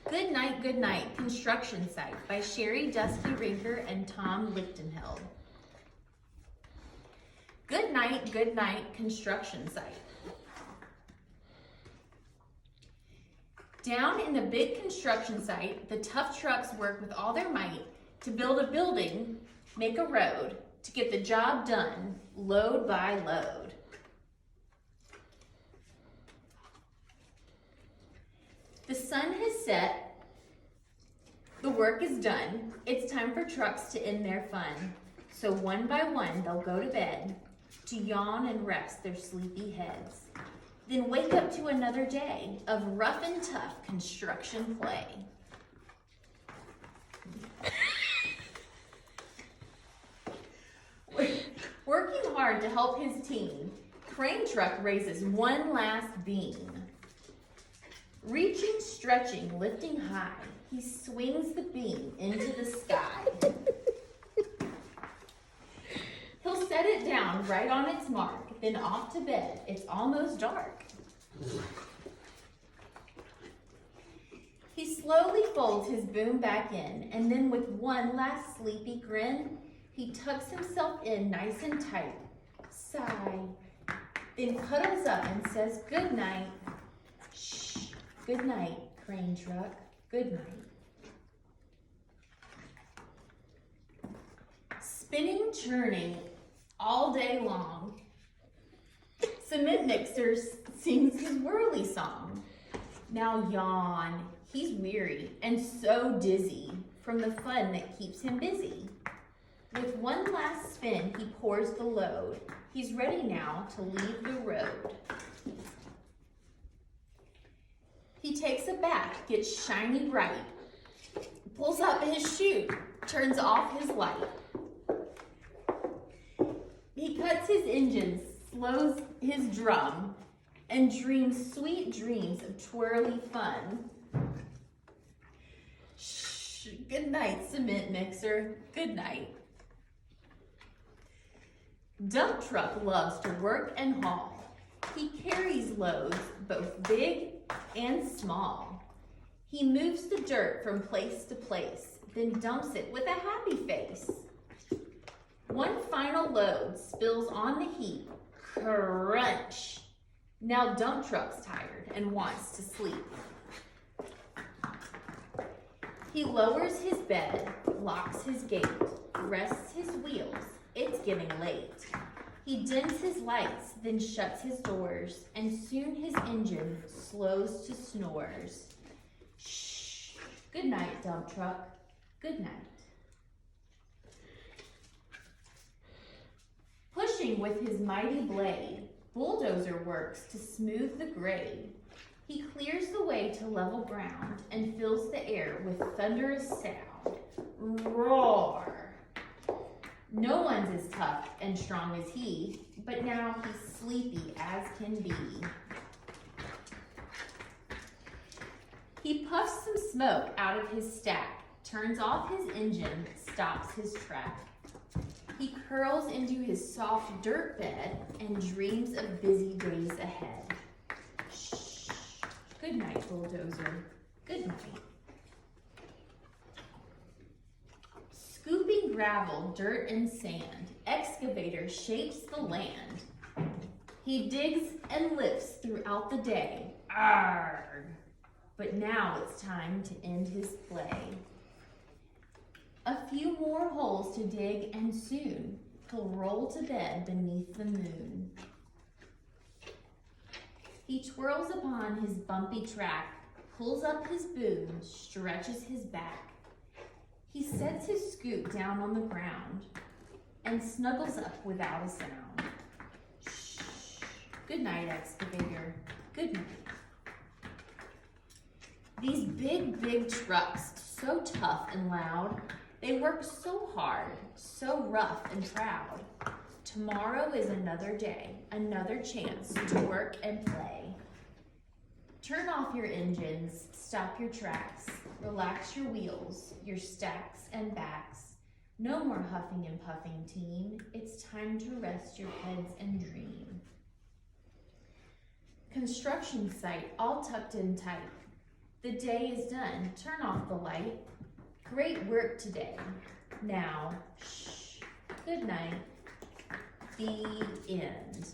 Goodnight construction site by Sherri, Duskey, Rinker, and Tom Lichtenheld. Goodnight construction site. Down in the big construction site, the tough trucks work with all their might to build a building, make a road, to get the job done, load by load. The sun has set, the work is done, it's time for trucks to end their fun. So one by one they'll go to bed, to yawn and rest their sleepy heads. Then wake up to another day of rough and tough construction play. Working hard to help his team, crane truck raises one last beam. Reaching, stretching, lifting high, he swings the beam into the sky. He'll set it down right on its mark, then off to bed. It's almost dark. He slowly folds his boom back in, and then with one last sleepy grin, he tucks himself in nice and tight. Sigh, then cuddles up and says good night. Shh. Good night, crane truck. Good night. Spinning, churning all day long, cement mixer sings his whirly song. Now yawn, he's weary and so dizzy from the fun that keeps him busy. With one last spin, he pours the load. He's ready now to leave the road. He takes a bath, gets shiny bright, pulls up his chute, turns off his light. He cuts his engine, slows his drum, and dreams sweet dreams of twirly fun. Shh, good night, cement mixer, good night. Dump truck loves to work and haul. He carries loads, both big and small. He moves the dirt from place to place, then dumps it with a happy face. One final load spills on the heap. Crunch! Now dump truck's tired and wants to sleep. He lowers his bed, locks his gate, rests his wheels. It's getting late. He dims his lights, then shuts his doors, and soon his engine slows to snores. Shh, good night, dump truck, good night. Pushing with his mighty blade, bulldozer works to smooth the grade. He clears the way to level ground and fills the air with thunderous sound. Roar! No one's as tough and strong as he, but now he's sleepy as can be. He puffs some smoke out of his stack, turns off his engine, stops his track. He curls into his soft dirt bed and dreams of busy days ahead. Shh, good night, bulldozer, good night. Scooping gravel, dirt, and sand, excavator shapes the land. He digs and lifts throughout the day. Arrgh! But now it's time to end his play. A few more holes to dig and soon he'll roll to bed beneath the moon. He twirls upon his bumpy track, pulls up his boom, stretches his back. He sets his scoop down on the ground and snuggles up without a sound. Shh, good night, excavator, good night. These big trucks, so tough and loud, they work so hard, so rough and proud. Tomorrow is another day, another chance to work and play. Turn off your engines, stop your tracks, relax your wheels, your stacks and backs. No more huffing and puffing, team. It's time to rest your heads and dream. Construction site all tucked in tight. The day is done. Turn off the light. Great work today. Now, shh. Good night. The end.